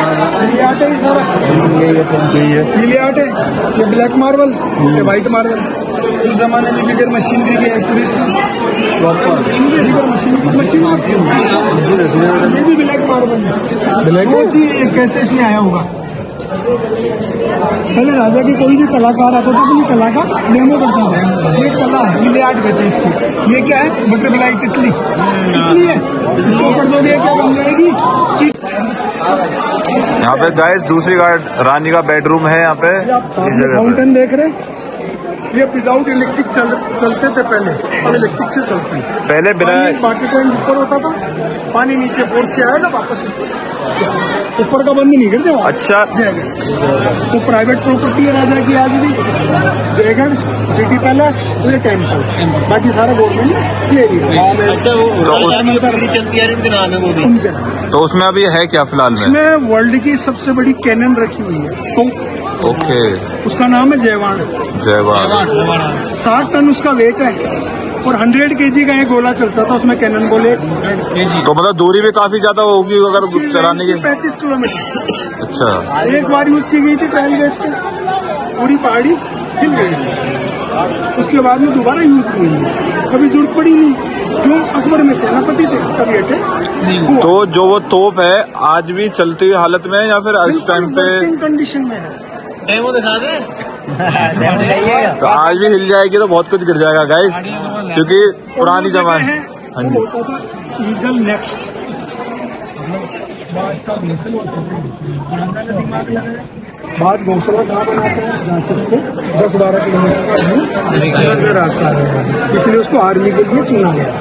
Art है सारा, पीले आर्ट है, ये ब्लैक मार्बल, ये व्हाइट मार्बल। उस जमाने में बिगर मशीनरी की एक्यूरेसी, बिगर मशीन ये भी ब्लैक मार्बल है। ब्लैक ये कैसे इसमें आया होगा। पहले राजा की कोई भी कलाकार आता था अपनी कला का डेमो करता था। ये कला है, पीले आर्ट कहते हैं इसको। ये क्या है, बटरफ्लाई तितली, तितली है, इसको कर दोगे क्या बन जाएगी। यहाँ पे गाइस दूसरी रानी का बेडरूम है। यहाँ पे फाउंटेन देख रहे हैं, ये विदाउट इलेक्ट्रिक चलते थे पहले, अब इलेक्ट्रिक से चलते हैं। पहले बिना बाकी पॉइंट ऊपर होता था, पानी नीचे फोर्स से आएगा वापस ऊपर का बंद नहीं करते। अच्छा, तो प्राइवेट प्रॉपर्टी है राजा की आज भी। जयगढ़ सिटी पैलेस, ये टेम्पल, बाकी सारा गवर्नमेंट ले रही है। चलती है उनके नाम है वो भी। तो उसमें अभी है क्या फिलहाल में? इसमें वर्ल्ड की सबसे बड़ी कैनन रखी हुई है। तो ओके, उसका नाम है जयवाण। 60 टन उसका वेट है और 100 kg का एक गोला चलता था उसमें, कैनन बोले। तो मतलब दूरी भी काफी ज्यादा होगी अगर चलाने की। 35 किलोमीटर। अच्छा, एक बार यूज की गई थी ट्रायल बेस पे, पूरी पहाड़ी हिल गई। उसके बाद में दोबारा यूज हुई, कभी जरूरत पड़ी नहीं। क्यों, अकबर में सेनापति थे, कभी हटे। तो जो वो तोप है आज भी चलती हुई हालत में है या फिर इस टाइम पे कंडीशन में है। डेमो दिखा दे। तो आज भी हिल जाएगी तो बहुत कुछ गिर जाएगा गाइस, क्योंकि पुरानी जमाने। हाँ जी, होता था ईगल नेक्स्ट, बाज का घोंसला होता था। दिमाग लगाया, बाज घोंसला कहाँ बनाते हैं, जहाँ से उसको 10-12 किलोमीटर का व्यू नजर आता है, इसलिए उसको आर्मी के लिए चुना गया।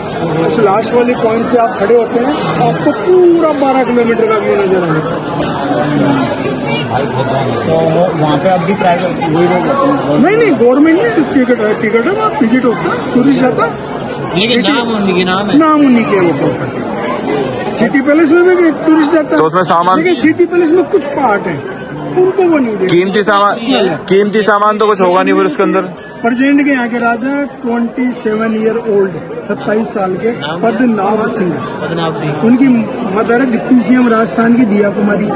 उस लास्ट वाले पॉइंट पे आप खड़े होते हैं, आपको पूरा 12 किलोमीटर का व्यू नजर आएगा। तो वहाँ पे अभी प्राइवेट नहीं, गवर्नमेंट ने टिकट है, वहाँ विजिट होता है, टूरिस्ट जाता। लेकिन नाम उन्हीं के नाम है, नाम उन्हीं के वो प्रॉपर्टी। सिटी पैलेस में भी टूरिस्ट जाता है, तो उसमें सामान, लेकिन सिटी पैलेस में कुछ पार्ट है उनको वो नहीं देते। कीमती सामान तो कुछ होगा नहीं फिर उसके अंदर। प्रेजेंट के यहाँ के राजा 27 ईयर ओल्ड, 27 साल के पद्मनाभ सिंह, उनकी मदर है डिप्टी सीएम राजस्थान की दिया कुमारी।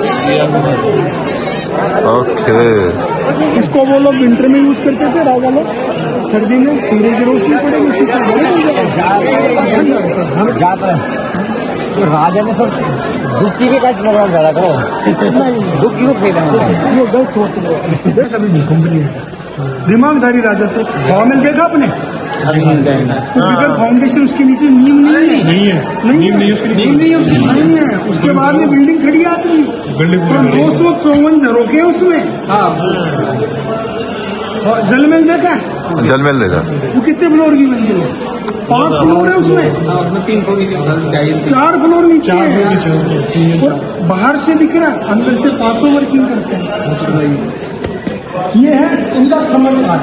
ओके, इसको वो लोग विंटर में यूज करते थे राजा लोग, सर्दी में सूर्य की रोशनी पड़ेगी उसी से हम जाते हैं। तो राजा ने सब दुखी के काज प्रोग्राम ज्यादा करो, दुखी को फेल है, ये गलत सोच रहे हो। कभी नहीं कंपनी दिमागदारी राजा तो गवर्नमेंट देखा आपने, बिगर फाउंडेशन उसके नीचे नींव नहीं है, उसके बाद में बिल्डिंग खड़ी है आज भी, 254 झरोखे उसमें। जलमहल देखा है, जलमहल देखा, वो कितने फ्लोर की मंजिल है, 5 फ्लोर है उसमें, 3 फ्लोर नीचे, 4 फ्लोर नीचे है, और बाहर से दिख रहा है, अंदर से 500 वर्किंग करते हैं। ये है उनका समर घाट,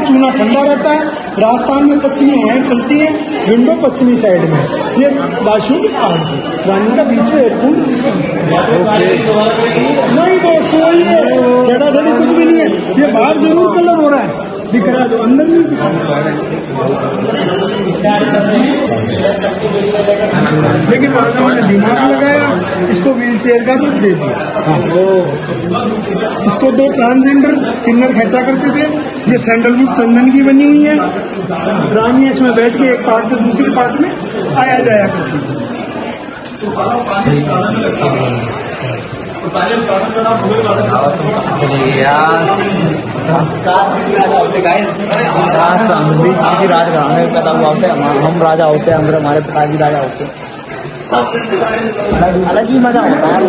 चूना ठंडा रहता है। राजस्थान में पश्चिमी हवाएं चलती है, विंडो पश्चिमी साइड में, ये बाशु की पहाड़ पे रानी का बीच में एयरकूल सिस्टम नहीं, वो सोई है, छेड़ा छड़ी कुछ भी नहीं है। ये बाहर जरूर कलर हो रहा है, दिख रहा है, तो अंदर नहीं कुछ। लेकिन राजाओं ने दिमाग लगाया, इसको व्हील चेयर का रूप दे दिया। इसको 2 ट्रांसजेंडर किन्नर खेचा करते थे। ये सैंडलवुड चंदन की बनी हुई है, रानी इसमें बैठ के एक पार्ट से दूसरे पार्ट में आया जाया करती थी। चलिए यार, किसी राजा हमें पैदा हुआ होते, हम राजा होते, अंदर हमारे पिताजी राजा होते, अलग ही मजा होता है।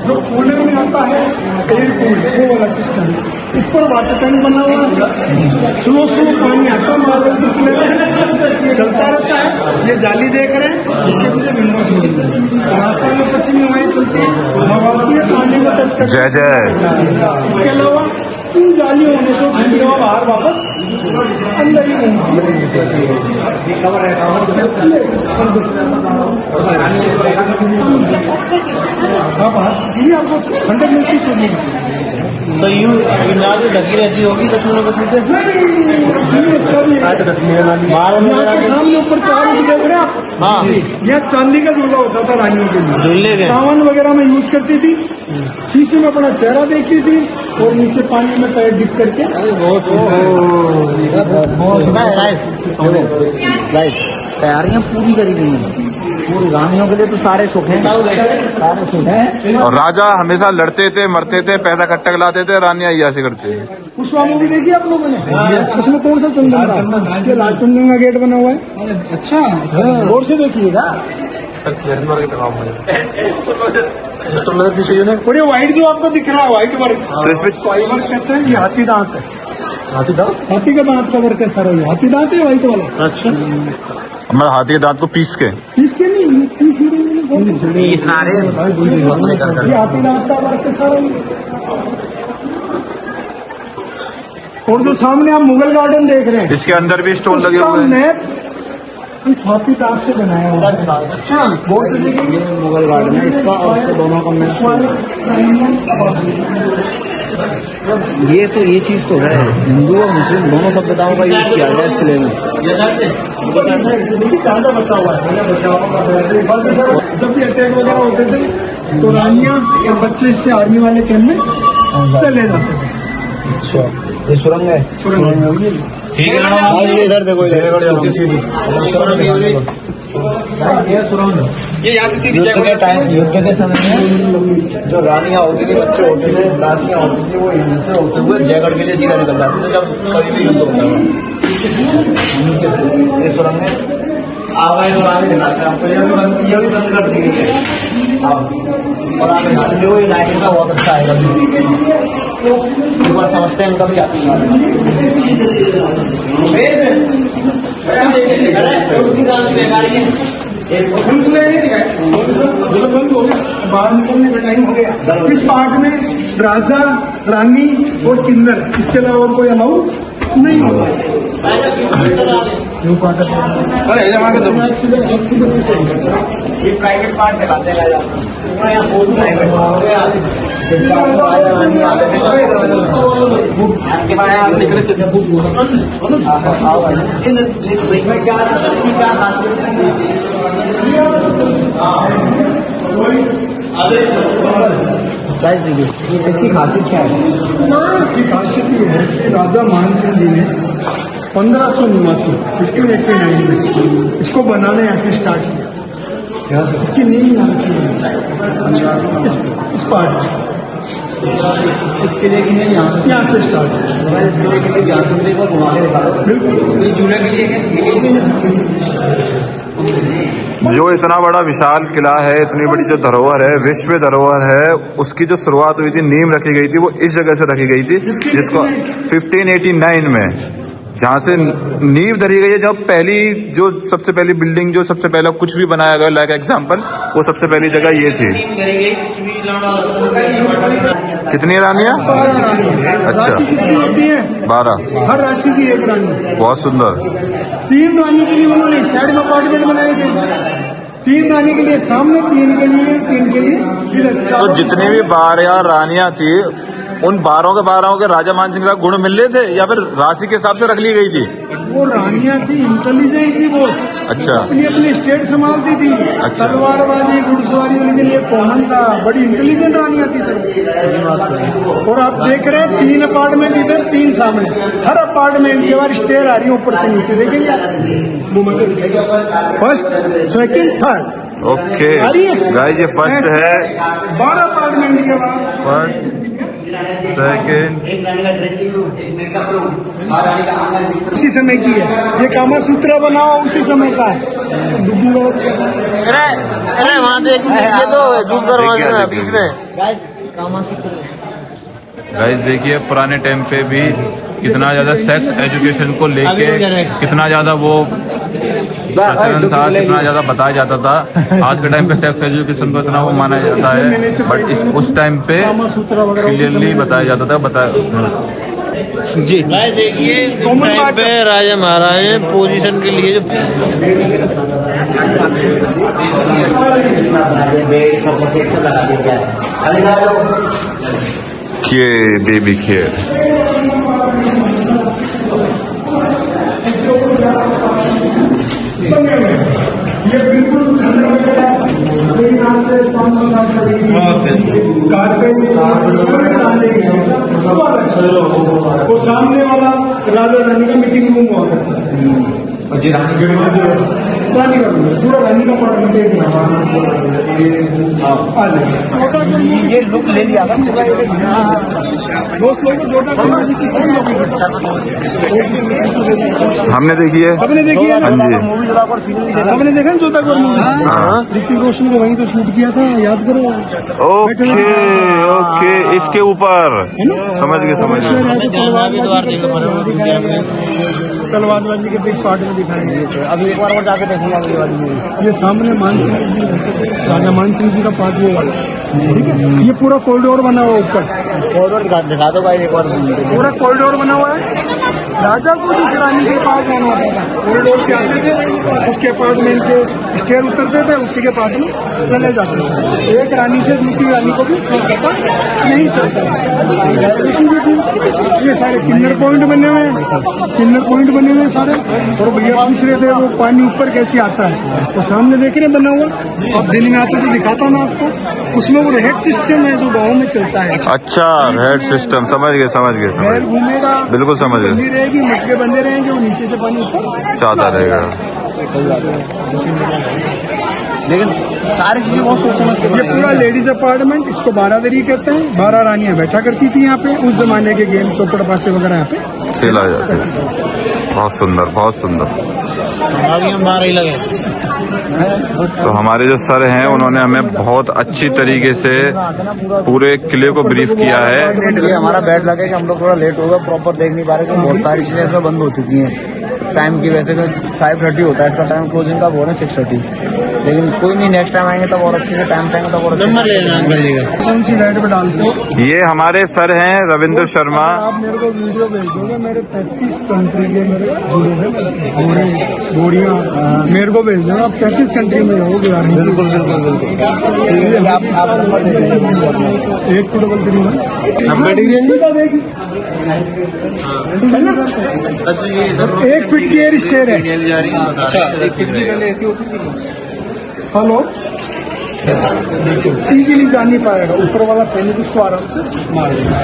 जो कूलर में आता है एयरकूल, वो वाला सिस्टम, ऊपर वाटर टैंक बना हुआ, स्लो पानी आता मार्बल चलता रहता है। ये जाली देख रहे हैं, इसके पीछे विंडो छोड़ी है। राजस्थान में पश्चिमी हवाएं चलती है, पानी को टच करती है। इसके अलावा इन जालियों होने से ठंडी हवा बाहर वापस अंदर ही घूमती है। आपको ठंडक महसूस होगी। तो यूँ गिरनार में ढकी रहती होगी कश्मीर में कुछ इसीलिए इसका भी यहाँ के सामने ऊपर 4 उठ देख रहे हैं आप। हाँ यहाँ चांदी का झूला होता था रानियों के लिए, झूले के सावन वगैरह में यूज करती थी। शीशे में अपना चेहरा देखती थी और नीचे पानी में पैर डिप करके। तैयारियां पूरी करी गई हैं पूरी रानियों के लिए तो सारे सुख हैं सारे सुख हैं। और राजा हमेशा लड़ते थे, मरते थे, पैसा इकट्ठा लाते थे, रानियां ऐसे करती थी। पुष्पा मूवी देखी आप लोगों ने? उसमें कौन सा चंदन था? ये लाल चंदन का गेट बना हुआ है। अच्छा, गौर से देखिएगा। और ये व्हाइट जो आपको दिख रहा है, व्हाइट वर्क, व्हाइट वर्क कहते हैं। ये हाथी दांत है। हाथी का दांत का वर्क है सारा। ये हाथी दांत है व्हाइट वाला। अच्छा, हमारे हाथी के दांत को पीस के इसके नहीं ये हाथी दांत का वर्क है सारा। और जो सामने आप मुगल गार्डन देख रहे हैं, इसके अंदर भी स्टोन लगे हुए हैं। मैप इस हाथी दांत से बनाया हुआ है। अच्छा, बहुत से देखिए मुगल गार्डन है इसका और उसके दोनों का ये चीज तो है हिंदू और मुस्लिम दोनों सभ्यताओं का यूज किया गया इस किले में। ताजा बचा हुआ है। बाकी सर जब भी अटैक वगैरह होते थे तो रानियां या बच्चे इससे आर्मी वाले कैंप में चले जाते थे। अच्छा, ये सुरंग है। ठीक है ये इधर देखो ये यहाँ से सीधी युद्ध के समय में जो रानियां होती थी, बच्चे होते थे, दासियां होती थी, वो यहाँ से होते हुए जयगढ़ के लिए सीधा निकल जाते थे जब कभी भी युद्ध होता था। नीचे से ये सुरंग में आवाज और आगे दिखाते हैं आपको। ये भी बंद कर दी गई है और आप यहाँ से ये लाइटिंग का बहुत अच्छा आएगा। एक बार समझते हैं इनका भी बाहर निकलने का टाइम हो गया। इस पार्ट में राजा, रानी और किन्नर, इसके अलावा और कोई अलाउ नहीं होगा। ये प्राइवेट पार्ट दिखाते हैं। इसकी खासियत क्या है? इसकी खासियत ये है कि राजा मान सिंह जी ने 1589 में इसको बनाने ऐसे स्टार्ट किया। इसकी नींव यहाँ की इस पार्ट इस किले के लिए यहाँ से स्टार्ट है। इस किले के लिए व्यासुदेव को घुमा के दिखा दो। बिल्कुल झूले के लिए जो इतना बड़ा विशाल किला है, इतनी बड़ी जो धरोहर है, विश्व धरोहर है, उसकी जो शुरुआत हुई थी, नींव रखी गई थी, वो इस जगह से रखी गई थी जिसको 1589 में जहाँ से नींव धरी गई है। जब जो सबसे पहली बिल्डिंग, जो सबसे पहला कुछ भी बनाया गया, लाइक एग्जाम्पल, वो सबसे पहली जगह ये थी। कितनी रानियां? अच्छा, राशि कितनी होती है? 12। हर राशि की एक रानी। बहुत सुंदर। 3 रानी के लिए उन्होंने साइड में अपार्टमेंट बनाए थे। 3 रानी के लिए सामने, 3 के लिए, 3 के लिए इधर। तो जितनी भी 12 रानियां थी, उन 12 के राजा मानसिंह का गुण मिल रहे थे या फिर राशि के हिसाब से रख ली गई थी? वो रानियां थी, इंटेलिजेंट थी वो। अच्छा, अपनी अपनी स्टेट संभालती थी। अच्छा। तलवारबाजी, घुड़सवारी उनके लिए कॉमन था। बड़ी इंटेलिजेंट रानियां थी सर। और आप देख रहे हैं 3 अपार्टमेंट इधर, 3 सामने। हर अपार्टमेंट के बाद स्टेयर आ रही है ऊपर से नीचे, देखेंगे वो मतलब फर्स्ट, सेकंड, थर्ड। ओके आ रही है गाइस, ये फर्स्ट है। 12 अपार्टमेंट के बाद फर्स्ट, सेकंड। एक रानी का ड्रेसिंग रूम, एक मेकअप रूम, और रानी का आंगन। उसी समय की है। ये कामा सूत्र बना हुआ उसी समय का है। अरे वहाँ देखिए, ये तो जूम करवा बीच में। गाइस देखिए, पुराने टाइम पे भी कितना ज्यादा सेक्स एजुकेशन को लेके कितना ज्यादा वो प्रचलन था, कितना ज्यादा बताया जाता था। आज के टाइम पे सेक्स एजुकेशन को इतना वो माना जाता है, बट उस टाइम पे क्लियरली बताया जाता था। जी देखिए, टाइम पे राजा महाराजा पोजीशन के लिए जो ये बेबी खेर। ये बिल्कुल लेकिन आज से 500 साल कारपेट बहुत अच्छा। वो सामने वाला राजा रानी का मीटिंग रूम हुआ करता है। रानी का पूरा रानी का पार्ट आ जाए। ये लुक ले लिया दोस्त लोगों को हमने देखी है। सबने देखी है हाँ जी। सबने देखा जोधा अकबर मूवी। ऋतिक रोशन को वहीं तो शूट किया था, याद करो। ओके ओके, इसके ऊपर समझ गए। तलवारबाजी के इस पार्ट में दिखाएंगे। अभी एक बार और जाके देखूंगा अगली वाली मूवी। ये सामने मान सिंह जी रहते थे, राजा मान सिंह जी का पार्ट वो वाला, ठीक है। ये पूरा कॉरिडोर बना हुआ ऊपर, कॉरिडोर दिखा दो भाई एक बार। पूरा कॉरिडोर बना हुआ है। राजा को जिस रानी के पास आना होता था, कॉरिडोर से आते थे, उसके अपार्टमेंट के स्टेयर उतरते थे, उसी के पास में चले जाते थे। एक रानी से दूसरी रानी को भी नहीं चलता। ये सारे किन्नर पॉइंट बने हुए हैं, सारे। और भैया पूछ रहे थे वो पानी ऊपर कैसे आता है, तो सामने देख रहे बना हुआ। अब दिल्ली में आते तो दिखाता ना आपको। उसमें वो हेड सिस्टम है जो गाँव में चलता है। अच्छा, हेड सिस्टम, समझ गए। बैल घूमेगा, बिल्कुल समझ गए। बंदी रहेगी, मटके बंदे रहेंगे, वो नीचे से पानी ऊपर चाहता रहेगा। लेकिन सारी चीजें बहुत सोच समझ के ये पूरा लेडीज अपार्टमेंट, इसको बारादरी कहते हैं। 12 रानियां बैठा करती थी यहाँ पे। उस जमाने के गेम चौपड़ पासे वगैरह यहाँ पे खेला जाता है। बहुत सुंदर, बहुत सुंदर। अभी हम 12 ही लगे। तो हमारे जो सर हैं उन्होंने हमें बहुत अच्छी तरीके से पूरे किले को ब्रीफ किया है। ये हमारा बैड लगे कि हम लोग थोड़ा लेट हो गए, प्रॉपर देख नहीं पा रहे क्योंकि बहुत सारी चीजें इसमें बंद हो चुकी हैं। टाइम की वैसे तो 5:30 होता है इसका टाइम, क्लोजिंग का बोल रहे 6:30। लेकिन कोई नहीं, नेक्स्ट टाइम आएंगे तब और अच्छे से टाइम से आएंगे तब और नंबर लेना अंकल जी का। कौन सी लाइट पे डालते हो? ये हमारे सर हैं रविंद्र शर्मा। आप मेरे को वीडियो भेज दोगे, मेरे 33 कंट्री के मेरे जुड़े हैं घोड़ियाँ, मेरे को भेज देना। आप 33 कंट्री में जाओगे यार। बिल्कुल बिल्कुल बिल्कुल। आप नंबर दे देंगे। 8233 नंबर दीजिए। 1 फीट की एयर स्टेयर है। हेलो, इजीली जा नहीं पाएगा। ऊपर वाला सैनिक उसको आराम से मार देगा।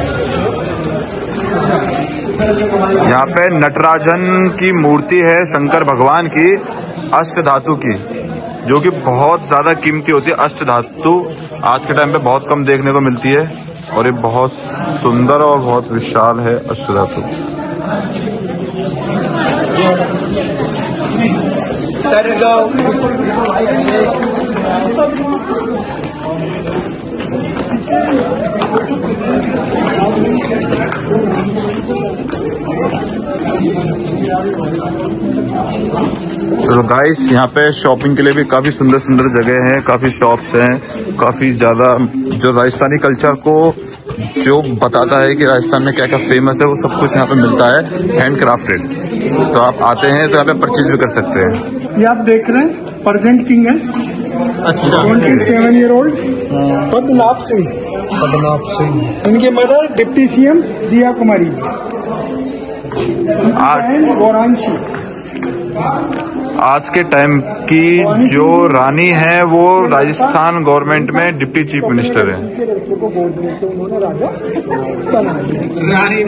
यहाँ पे नटराजन की मूर्ति है, शंकर भगवान की, अष्ट धातु की, जो कि बहुत ज्यादा कीमती होती है। अष्ट धातु आज के टाइम पे बहुत कम देखने को मिलती है और ये बहुत सुंदर और बहुत विशाल है अष्ट धातु। तो गाइस, यहाँ पे शॉपिंग के लिए भी काफी सुंदर सुंदर जगह हैं, काफी शॉप्स हैं, काफी ज्यादा जो राजस्थानी कल्चर को जो बताता है कि राजस्थान में क्या क्या फेमस है वो सब कुछ यहाँ पे मिलता है, हैंड क्राफ्टेड। तो आप आते हैं तो यहाँ पे परचेज भी कर सकते हैं। ये आप देख रहे हैं प्रेजेंट किंग है। अच्छा, 27 ईयर ओल्ड पद्मनाभ सिंह। इनके मदर डिप्टी सीएम दिया कुमारी गौरांशी। आज के टाइम की जो रानी है वो राजस्थान गवर्नमेंट में डिप्टी चीफ मिनिस्टर है। रानी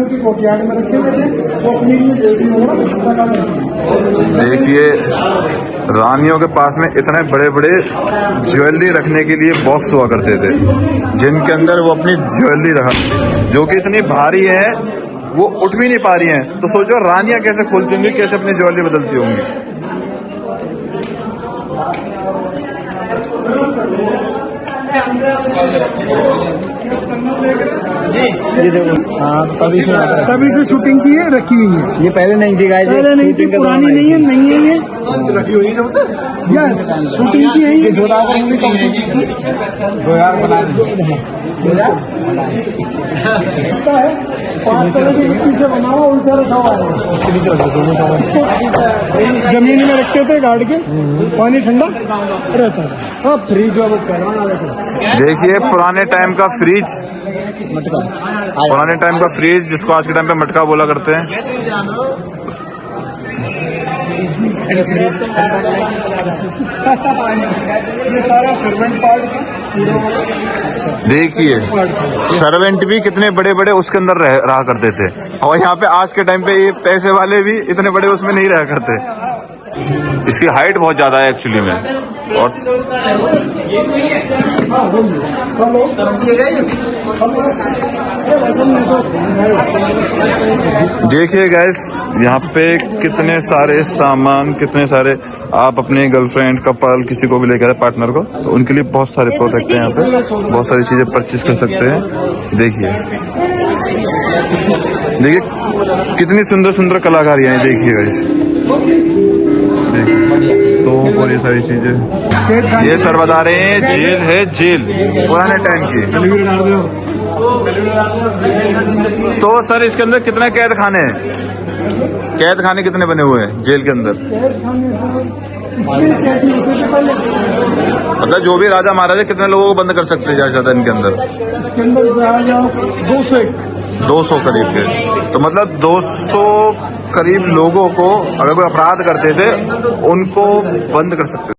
की कोठियार में रखे हुए थे, वो अपनी देखिए, रानियों के पास में इतने बड़े बड़े ज्वेलरी रखने के लिए बॉक्स हुआ करते थे, जिनके अंदर वो अपनी ज्वेलरी रखा, जो कि इतनी भारी है वो उठ भी नहीं पा रही हैं। तो सोचो रानियां कैसे खोलती होंगी, कैसे अपनी ज्वेलरी बदलती होंगी। ये देखो, हाँ तभी से शूटिंग की है, रखी हुई है। ये पहले नहीं थी गाइस, पहले नहीं थी, पुरानी नहीं है, नहीं है ये रखी हुई है। यस, शूटिंग की है ये। जोधा अकबर मूवी कौन सी? 2000 बना दी। 5 तरह के पीछे बना हुआ, उल्टा रखा हुआ है। इसको जमीन में रखते थे गाड़ के, पानी ठंडा रहता था। हाँ, फ्रिज वो करवाना रहता। देखिए, पुराने टाइम का फ्रिज मटका पुराने टाइम का फ्रिज जिसको आज के टाइम पे मटका बोला करते हैं। ये सारा सर्वेंट पार्ट का देखिए सर्वेंट भी कितने बड़े बड़े उसके अंदर रहा करते थे, और यहाँ पे आज के टाइम पे ये पैसे वाले भी इतने बड़े उसमें नहीं रहा करते। इसकी हाइट बहुत ज्यादा है एक्चुअली में। और देखिए गाइस यहाँ पे कितने सारे सामान, कितने सारे, आप अपने गर्लफ्रेंड कपल किसी को भी लेकर पार्टनर को, तो उनके लिए बहुत सारे प्रोडक्ट हैं यहाँ पे, बहुत सारी चीजें परचेज कर सकते हैं। देखिए देखिए कितनी सुंदर सुंदर कलाकारियां हैं, देखिए गाइस। तो और ये सारी चीजें, ये सर बता रहे हैं जेल है, जेल पुराने टाइम की। तो सर इसके अंदर कितने कैद खाने हैं, कैद खाने कितने बने हुए हैं जेल के अंदर? मतलब जो भी राजा महाराजा कितने लोगों को बंद कर सकते हैं ज्यादा इनके अंदर? इसके अंदर 200 करीब के। तो मतलब 200 करीब लोगों को अगर कोई अपराध करते थे उनको बंद कर सकते थे।